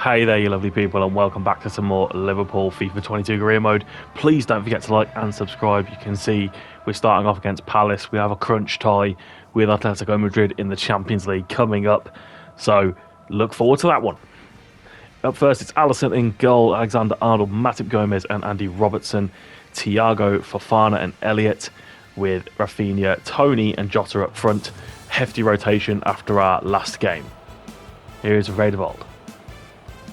Hey there, you lovely people, and welcome back to some more Liverpool FIFA 22 Career Mode. Please don't forget to like and subscribe. You can see we're starting off against Palace. We have a crunch tie with Atletico Madrid in the Champions League coming up, so look forward to that one. Up first, it's Alisson in goal, Alexander-Arnold, Matip Gomez and Andy Robertson, Thiago, Fofana and Elliott, with Rafinha, Tony and Jota up front. Hefty rotation after our last game. Here is Vlahovic.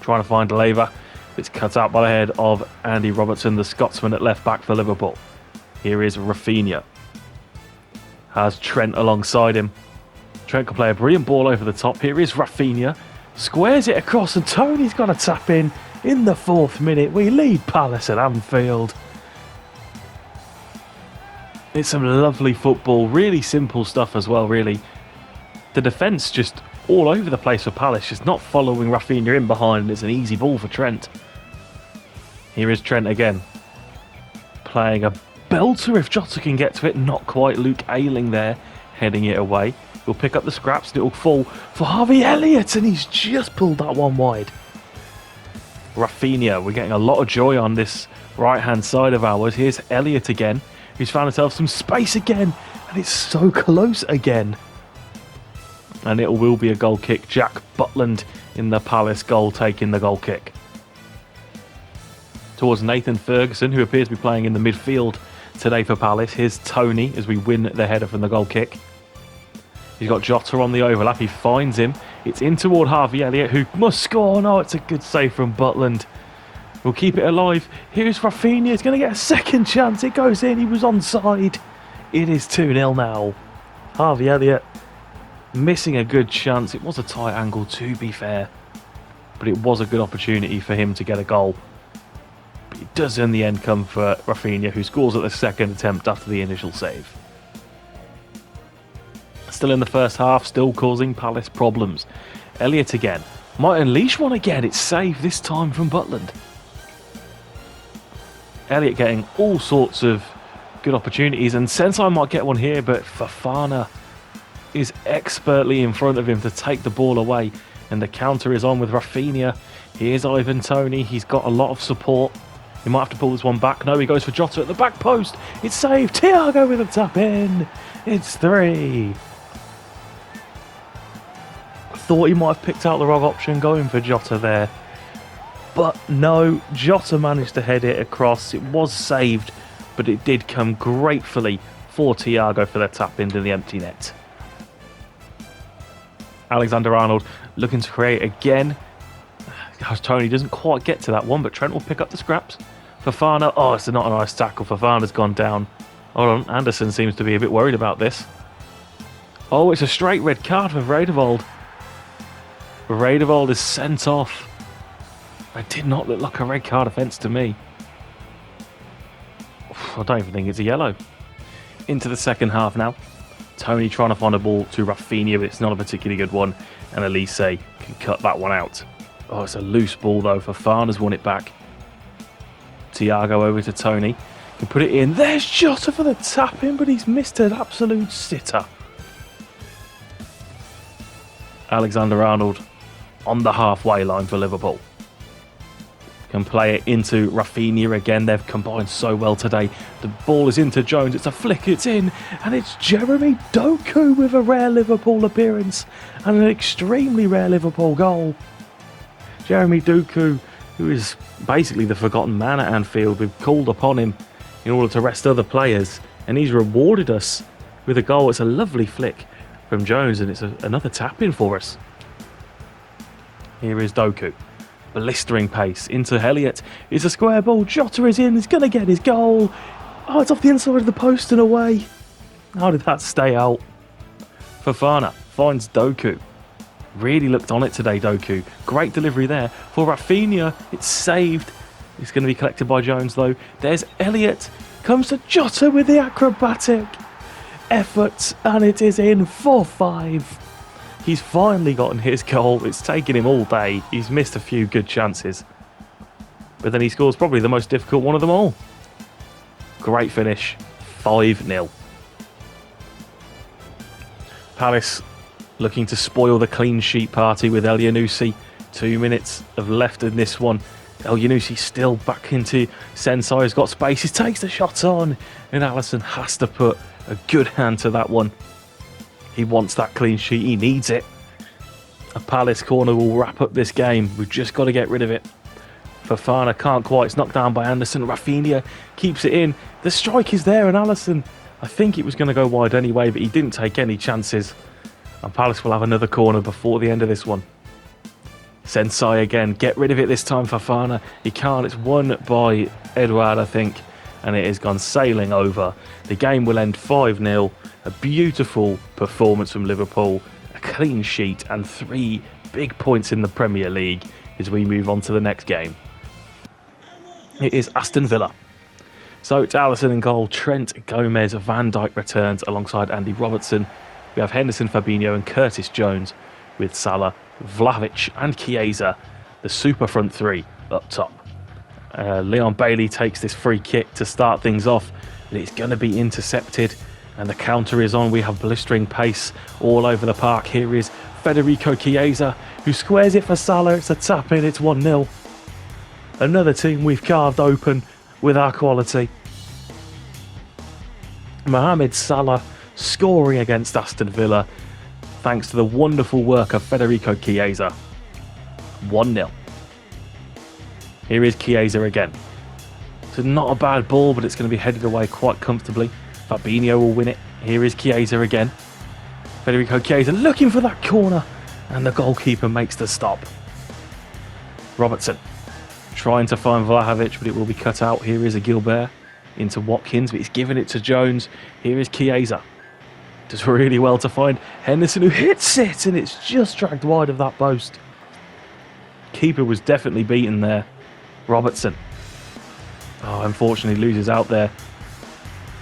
Trying to find Leva. It's cut out by the head of Andy Robertson, the Scotsman at left back for Liverpool. Here is Rafinha. Has Trent alongside him. Trent can play a brilliant ball over the top. Here is Rafinha. Squares it across and Tony's going to tap in the 4th minute. We lead Palace at Anfield. It's some lovely football. Really simple stuff as well, really. The defence just all over the place for Palace, just not following Rafinha in behind, and it's an easy ball for Trent. Here is Trent again, playing a belter if Jota can get to it. Not quite. Luke Ayling there, heading it away. He'll pick up the scraps and it will fall for Harvey Elliott, and he's just pulled that one wide. Rafinha, we're getting a lot of joy on this right-hand side of ours. Here's Elliott again, who's found himself some space again, and it's so close again. And it will be a goal kick. Jack Butland in the Palace goal, taking the goal kick. Towards Nathan Ferguson, who appears to be playing in the midfield today for Palace. Here's Tony as we win the header from the goal kick. He's got Jota on the overlap. He finds him. It's in toward Harvey Elliott, who must score. No, it's a good save from Butland. We'll keep it alive. Here's Rafinha. He's going to get a second chance. It goes in. He was onside. It is 2-0 now. Harvey Elliott missing a good chance. It was a tight angle, to be fair, but it was a good opportunity for him to get a goal. But it does in the end come for Rafinha, who scores at the second attempt after the initial save. Still in the first half, still causing Palace problems. Elliott again. Might unleash one again. It's saved this time from Butland. Elliott getting all sorts of good opportunities, and Sensei might get one here, but Fofana is expertly in front of him to take the ball away, and the counter is on with Rafinha. Here's Ivan Toney. He's got a lot of support. He might have to pull this one back. No, he goes for Jota at the back post. It's saved. Thiago with a tap in. It's 3. Thought he might have picked out the wrong option going for Jota there, but no, Jota managed to head it across. It was saved, but it did come gratefully for Thiago for the tap into the empty net. Alexander-Arnold looking to create again. Tony doesn't quite get to that one, but Trent will pick up the scraps. Fofana, oh, it's not a nice tackle. Fofana's gone down. Hold on, Anderson seems to be a bit worried about this. Oh, it's a straight red card for Vlahovic. Vlahovic is sent off. It did not look like a red card offence to me. I don't even think it's a yellow. Into the second half now. Tony trying to find a ball to Rafinha, but it's not a particularly good one, and Elise can cut that one out. Oh, it's a loose ball though. Fofana's won it back. Thiago over to Tony. Can put it in. There's Jota for the tap in, but he's missed an absolute sitter. Alexander-Arnold on the halfway line for Liverpool. Can play it into Rafinha again. They've combined so well today. The ball is into Jones. It's a flick. It's in. And it's Jeremy Doku with a rare Liverpool appearance and an extremely rare Liverpool goal. Jeremy Doku, who is basically the forgotten man at Anfield. We've called upon him in order to rest other players, and he's rewarded us with a goal. It's a lovely flick from Jones, and it's another tap-in for us. Here is Doku. Blistering pace into Elliott. It's a square ball. Jota is in. He's going to get his goal. Oh, it's off the inside of the post and away. How did that stay out? Fofana finds Doku. Really looked on it today, Doku. Great delivery there. For Rafinha, it's saved. It's going to be collected by Jones, though. There's Elliott. Comes to Jota with the acrobatic effort, and it is in 4-5. He's finally gotten his goal. It's taken him all day. He's missed a few good chances, but then he scores probably the most difficult one of them all. Great finish. 5-0. Palace looking to spoil the clean sheet party with Elyounoussi 2 minutes of left in this one. El Yunusi still back into Sensei, has got space, he takes the shot on, and Alisson has to put a good hand to that one. He wants that clean sheet, he needs it. A Palace corner will wrap up this game, we've just got to get rid of it. Fofana can't quite, it's knocked down by Anderson, Rafinha keeps it in, the strike is there, and Alisson, I think it was going to go wide anyway, but he didn't take any chances. And Palace will have another corner before the end of this one. Sensei again, get rid of it this time, Fofana. He can't, it's won by Edouard, I think, and it has gone sailing over. The game will end 5-0. A beautiful performance from Liverpool, a clean sheet, and 3 big points in the Premier League as we move on to the next game. It is Aston Villa. So it's Alisson in goal, Trent, Gomez, Van Dijk returns alongside Andy Robertson. We have Henderson, Fabinho and Curtis Jones with Salah, Vlahovic and Chiesa, the super front 3 up top. Leon Bailey takes this free kick to start things off, but it's going to be intercepted and the counter is on. We have blistering pace all over the park. Here is Federico Chiesa who squares it for Salah. It's a tap in, it's 1-0. Another team we've carved open with our quality. Mohamed Salah scoring against Aston Villa thanks to the wonderful work of Federico Chiesa. 1-0. Here is Chiesa again. It's not a bad ball, but it's going to be headed away quite comfortably. Fabinho will win it. Here is Chiesa again. Federico Chiesa looking for that corner, and the goalkeeper makes the stop. Robertson trying to find Vlahovic, but it will be cut out. Here is a Gilbert into Watkins, but he's giving it to Jones. Here is Chiesa. Does really well to find Henderson, who hits it, and it's just dragged wide of that post. Keeper was definitely beaten there. Robertson. Oh, unfortunately loses out there.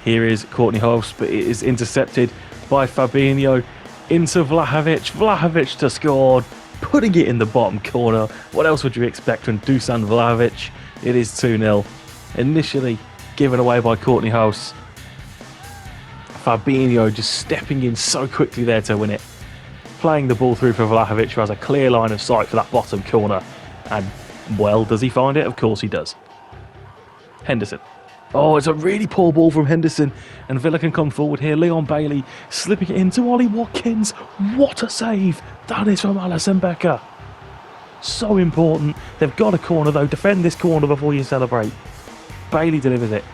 Here is Courtney House, but it is intercepted by Fabinho into Vlahovic. Vlahovic to score, putting it in the bottom corner. What else would you expect from Dusan Vlahovic? It is 2-0. Initially given away by Courtney House. Fabinho just stepping in so quickly there to win it. Playing the ball through for Vlahovic, who has a clear line of sight for that bottom corner. And, well, does he find it? Of course he does. Henderson. Oh, it's a really poor ball from Henderson. And Villa can come forward here. Leon Bailey slipping it into Ollie Watkins. What a save that is from Alisson Becker. So important. They've got a corner, though. Defend this corner before you celebrate. Bailey delivers it.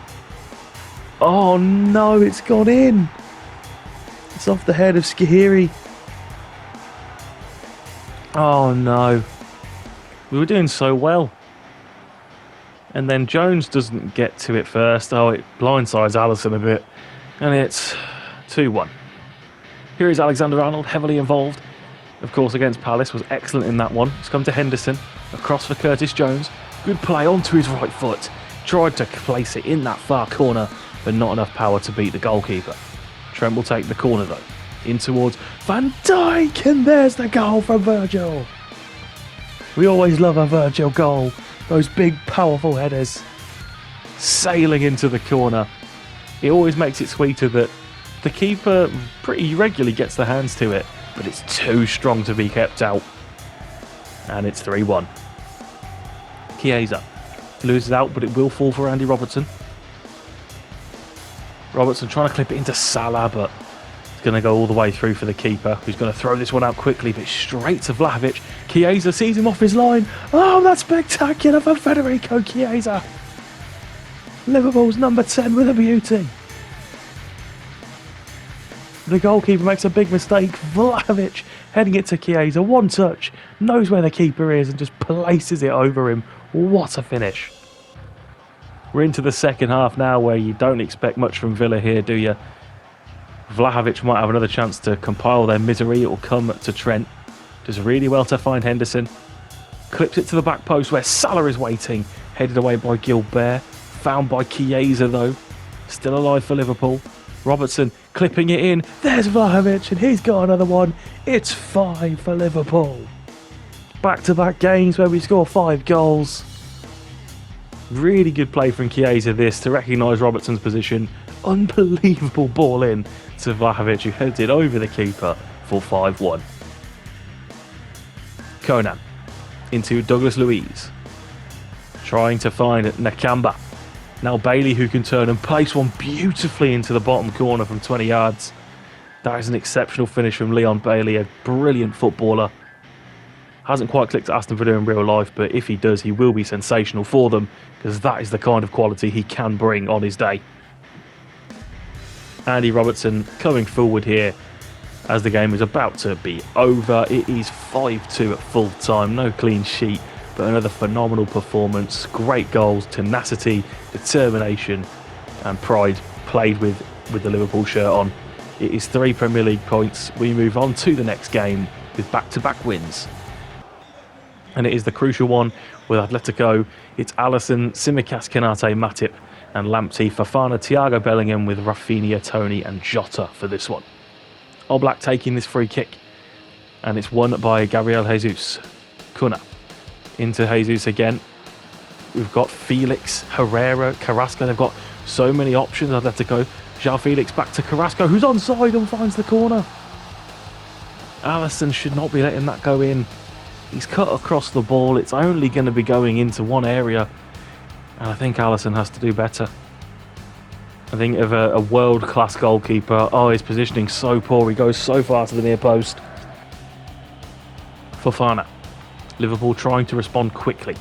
Oh, no, it's gone in. It's off the head of Skihiri. Oh, no. We were doing so well. And then Jones doesn't get to it first. Oh, it blindsides Alisson a bit. And it's 2-1. Here is Alexander-Arnold, heavily involved. Of course, against Palace, was excellent in that one. It's come to Henderson. Across for Curtis Jones. Good play onto his right foot. Tried to place it in that far corner, but not enough power to beat the goalkeeper. Trent will take the corner, though. In towards Van Dijk, and there's the goal from Virgil. We always love a Virgil goal. Those big, powerful headers sailing into the corner. It always makes it sweeter that the keeper pretty regularly gets the hands to it, but it's too strong to be kept out. And it's 3-1. Chiesa loses out, but it will fall for Andy Robertson. Robertson trying to clip it into Salah, but it's going to go all the way through for the keeper, who's going to throw this one out quickly, but straight to Vlahovic. Chiesa sees him off his line. Oh, that's spectacular for Federico Chiesa. Liverpool's number 10 with a beauty. The goalkeeper makes a big mistake. Vlahovic heading it to Chiesa. One touch, knows where the keeper is and just places it over him. What a finish. We're into the second half now, where you don't expect much from Villa here, do you? Vlahovic might have another chance to compile their misery. It will come to Trent. Does really well to find Henderson. Clips it to the back post where Salah is waiting. Headed away by Gilbert. Found by Chiesa, though. Still alive for Liverpool. Robertson clipping it in. There's Vlahovic, and he's got another one. It's 5 for Liverpool. Back-to-back games where we score 5 goals. Really good play from Chiesa this to recognise Robertson's position. Unbelievable ball in to Vlahovic, who heads it over the keeper for 5-1. Conan into Douglas Luiz. Trying to find Nakamba. Now Bailey, who can turn and place one beautifully into the bottom corner from 20 yards. That is an exceptional finish from Leon Bailey, a brilliant footballer. Hasn't quite clicked at Aston Villa in real life, but if he does, he will be sensational for them, because that is the kind of quality he can bring on his day. Andy Robertson coming forward here as the game is about to be over. It is 5-2 at full time, no clean sheet, but another phenomenal performance. Great goals, tenacity, determination and pride played with the Liverpool shirt on. It is 3 Premier League points. We move on to the next game with back-to-back wins. And it is the crucial one with Atletico. It's Alisson, Tsimikas, Konate, Matip and Lamptey, Fofana, Thiago Bellingham with Rafinha, Tony and Jota for this one. Oblak taking this free kick, and it's won by Gabriel Jesus. Kuna into Jesus again. We've got Felix, Herrera, Carrasco. They've got so many options. Atletico. João Felix back to Carrasco, who's onside and finds the corner. Alisson should not be letting that go in. He's cut across the ball. It's only going to be going into one area, and I think Alisson has to do better. I think of a world-class goalkeeper. Oh, his positioning so poor. He goes so far to the near post. Fofana. Liverpool trying to respond quickly.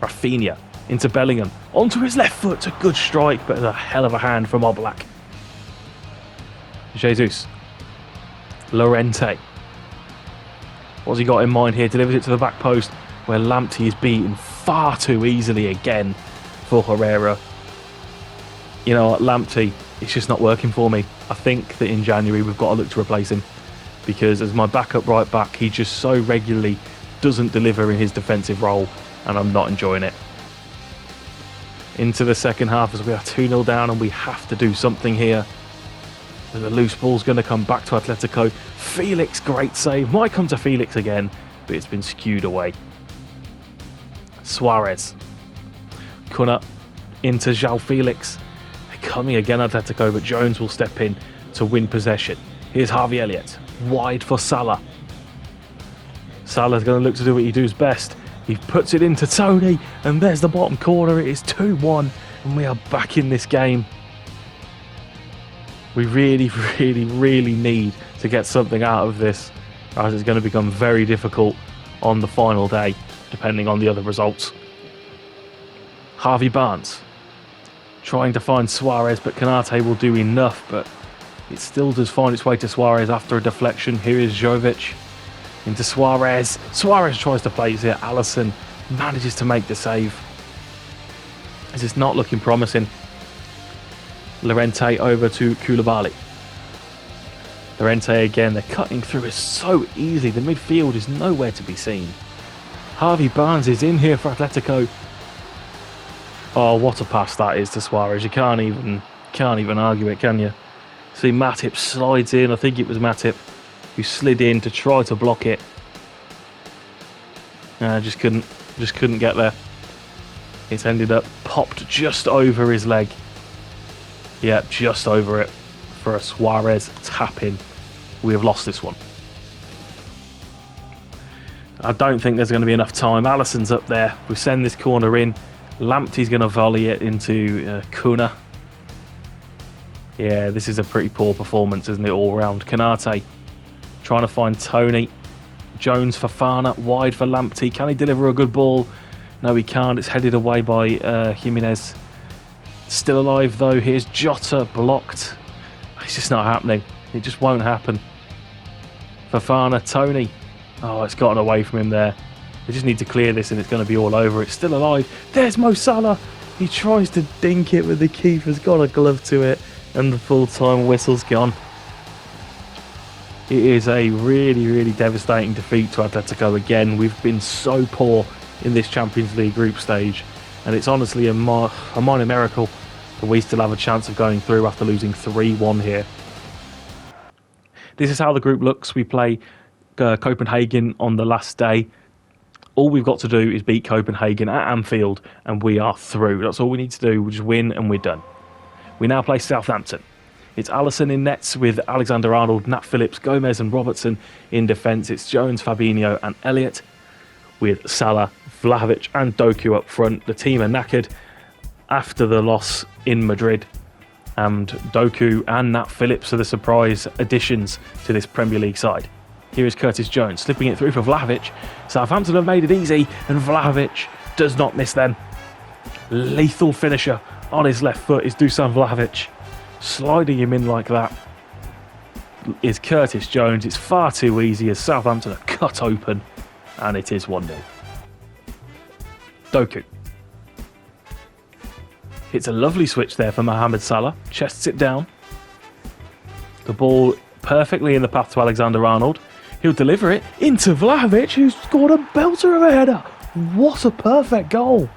Rafinha into Bellingham. Onto his left foot. It's a good strike, but a hell of a hand from Oblak. Jesus. Llorente. What's he got in mind here? Delivers it to the back post, where Lamptey is beaten far too easily again for Herrera. You know what, Lamptey, it's just not working for me. I think that in January we've got to look to replace him, because as my backup right back, he just so regularly doesn't deliver in his defensive role, and I'm not enjoying it. Into the second half as we are 2-0 down, and we have to do something here. The loose ball's going to come back to Atletico. Felix, great save. Might come to Felix again, but it's been skewed away. Suarez. Kuna into João Felix. They're coming again, Atletico, but Jones will step in to win possession. Here's Harvey Elliott. Wide for Salah. Salah's going to look to do what he does best. He puts it into Tony, and there's the bottom corner. It is 2-1, and we are back in this game. We really, really, really need to get something out of this, as it's going to become very difficult on the final day, depending on the other results. Harvey Barnes trying to find Suarez, but Konate will do enough, but it still does find its way to Suarez after a deflection. Here is Jovic into Suarez. Suarez tries to place it. Alisson manages to make the save. This is not looking promising. Llorente over to Koulibaly. Llorente again, they're cutting through it so easily. The midfield is nowhere to be seen. Harvey Barnes is in here for Atletico. Oh, what a pass that is to Suarez. You can't even argue it, can you? See, Matip slides in. I think it was Matip who slid in to try to block it. Just couldn't get there. It's ended up popped just over his leg. Yeah, just over it for a Suarez tap-in. We have lost this one. I don't think there's going to be enough time. Alisson's up there. We send this corner in. Lamptey's going to volley it into Kuna. Yeah, this is a pretty poor performance, isn't it, all round. Konate trying to find Tony. Jones, Fofana, wide for Lamptey. Can he deliver a good ball? No, he can't. It's headed away by Jimenez. Still alive though. Here's Jota, blocked. It's just not happening. It just won't happen. Fofana, Tony. Oh, it's gotten away from him there. They just need to clear this and it's going to be all over. It's still alive. There's Mo Salah. He tries to dink it, but the keeper's got a glove to it and the full-time whistle's gone. It is a really, really devastating defeat to Atletico again. We've been so poor in this Champions League group stage, and it's honestly a minor miracle that we still have a chance of going through after losing 3-1 here. This is how the group looks. We play Copenhagen on the last day. All we've got to do is beat Copenhagen at Anfield and we are through. That's all we need to do. We just win and we're done. We now play Southampton. It's Alisson in nets with Alexander-Arnold, Nat Phillips, Gomez and Robertson in defence. It's Jones, Fabinho and Elliott. with Salah, Vlahovic and Doku up front. The team are knackered after the loss in Madrid, and Doku and Nat Phillips are the surprise additions to this Premier League side. Here is Curtis Jones slipping it through for Vlahovic. Southampton have made it easy, and Vlahovic does not miss them. Lethal finisher on his left foot is Dusan Vlahovic. Sliding him in like that is Curtis Jones. It's far too easy as Southampton are cut open, and it is 1-0. Doku hits a lovely switch there for Mohamed Salah, chests it down. The ball perfectly in the path to Alexander-Arnold. He'll deliver it into Vlahovic, who's scored a belter of a header. What a perfect goal.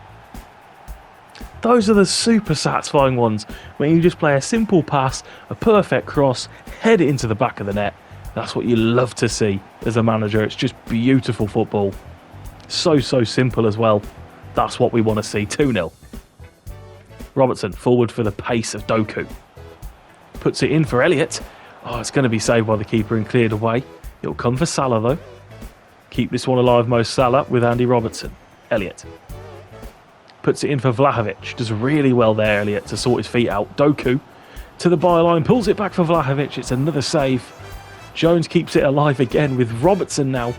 Those are the super satisfying ones, when you just play a simple pass, a perfect cross, head it into the back of the net. That's what you love to see as a manager. It's just beautiful football. So simple as well. That's what we want to see. 2-0. Robertson forward for the pace of Doku. Puts it in for Elliott. Oh, it's going to be saved by the keeper and cleared away. It'll come for Salah though. Keep this one alive, Mo Salah, with Andy Robertson. Elliott puts it in for Vlahovic. Does really well there, Elliott, to sort his feet out. Doku to the byline, pulls it back for Vlahovic. It's another save. Jones keeps it alive again with Robertson now.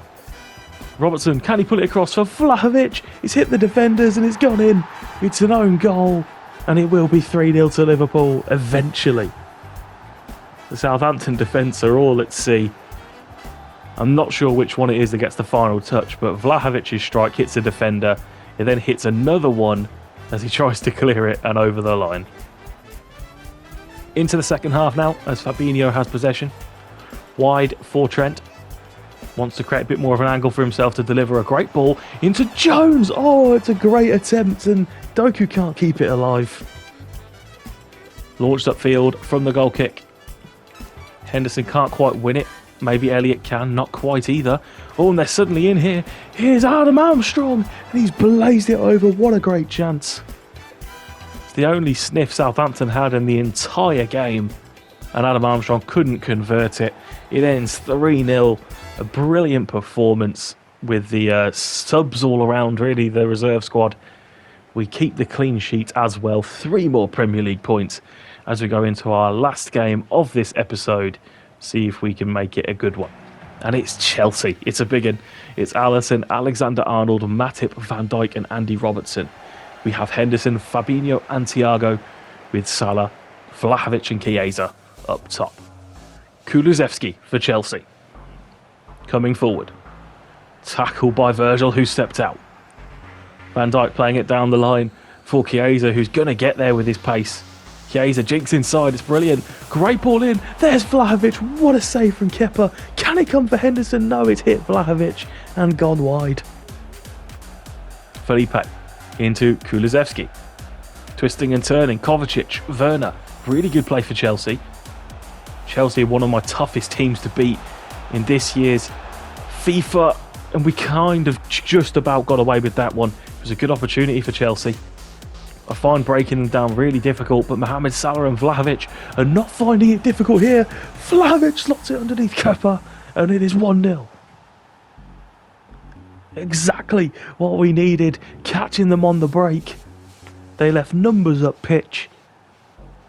Robertson, can he pull it across for Vlahovic? It's hit the defenders and it's gone in. It's an own goal, and it will be 3-0 to Liverpool eventually. The Southampton defence are all at sea. I'm not sure which one it is that gets the final touch, but Vlahovic's strike hits a defender. It then hits another one as he tries to clear it and over the line. Into the second half now as Fabinho has possession. Wide for Trent. Wants to create a bit more of an angle for himself to deliver a great ball into Jones. Oh, it's a great attempt and Doku can't keep it alive. Launched upfield from the goal kick. Henderson can't quite win it. Maybe Elliott can, not quite either. Oh, and they're suddenly in here. Here's Adam Armstrong, and he's blazed it over. What a great chance. It's the only sniff Southampton had in the entire game, and Adam Armstrong couldn't convert it. It ends 3-0. A brilliant performance with the subs all around, really, the reserve squad. We keep the clean sheet as well. 3 more Premier League points as we go into our last game of this episode. See if we can make it a good one. And it's Chelsea. It's a big one. It's Alisson, Alexander-Arnold, Matip, Van Dijk and Andy Robertson. We have Henderson, Fabinho and Thiago, with Salah, Vlahovic and Chiesa up top. Kulusevski for Chelsea. Coming forward. Tackle by Virgil, who stepped out. Van Dijk playing it down the line for Chiesa, who's going to get there with his pace. Chiesa jinks inside, it's brilliant. Great ball in. There's Vlahovic. What a save from Kepa. Can it come for Henderson? No, it's hit Vlahovic and gone wide. Felipe into Kulusevski. Twisting and turning. Kovacic, Werner. Really good play for Chelsea. Chelsea are one of my toughest teams to beat in this year's FIFA, and we kind of just about got away with that one. It was a good opportunity for Chelsea. I find breaking them down really difficult, but Mohamed Salah and Vlahovic are not finding it difficult here. Vlahovic slots it underneath Kepa, and it is 1-0. Exactly what we needed, catching them on the break. They left numbers up pitch,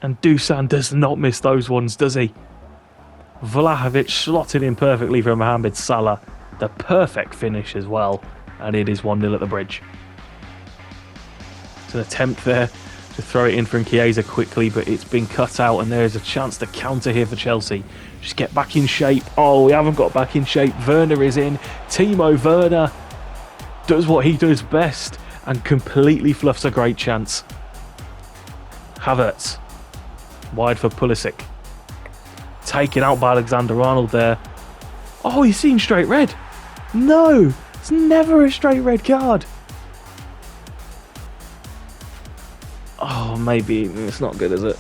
and Dusan does not miss those ones, does he? Vlahovic slotted in perfectly for Mohamed Salah. The perfect finish as well, and it is 1-0 at the bridge. It's an attempt there to throw it in from Chiesa quickly, but it's been cut out, and there is a chance to counter here for Chelsea. Just get back in shape. Oh, we haven't got back in shape. Werner is in. Timo Werner does what he does best and completely fluffs a great chance. Havertz. Wide for Pulisic. Taken out by Alexander-Arnold there. Oh, he's seen straight red. No, it's never a straight red card. Oh, maybe it's not good, is it?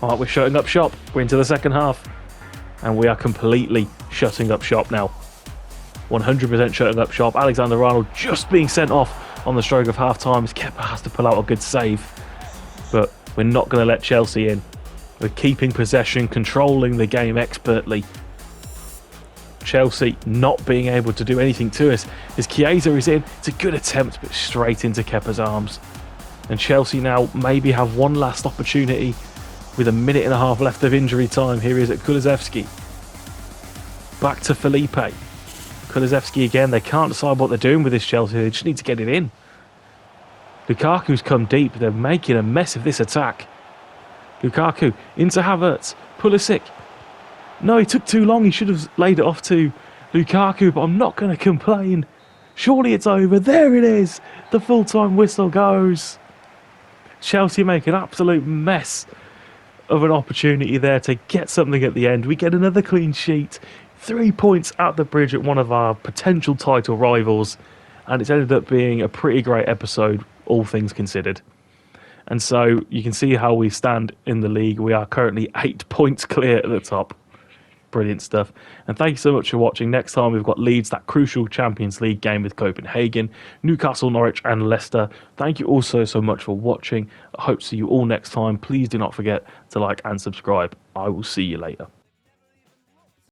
Alright, we're shutting up shop. We're into the second half. And we are completely shutting up shop now. 100% shutting up shop. Alexander-Arnold just being sent off on the stroke of half-time as Kepa has to pull out a good save. But we're not going to let Chelsea in. We're keeping possession, controlling the game expertly. Chelsea not being able to do anything to us. As Chiesa is in, it's a good attempt, but straight into Kepa's arms. And Chelsea now maybe have one last opportunity with a minute and a half left of injury time. Here he is at Kulusevski. Back to Felipe. Kulusevski again. They can't decide what they're doing with this Chelsea. They just need to get it in. Lukaku's come deep. They're making a mess of this attack. Lukaku into Havertz. Pulisic. No, he took too long. He should have laid it off to Lukaku, but I'm not going to complain. Surely it's over. There it is. The full-time whistle goes. Chelsea make an absolute mess of an opportunity there to get something at the end. We get another clean sheet. 3 points at the bridge at one of our potential title rivals. And it's ended up being a pretty great episode, all things considered. And so you can see how we stand in the league. We are currently 8 points clear at the top. Brilliant stuff. And thank you so much for watching. Next time we've got Leeds, that crucial Champions League game with Copenhagen, Newcastle, Norwich and Leicester. Thank you also so much for watching. I hope to see you all next time. Please do not forget to like and subscribe. I will see you later.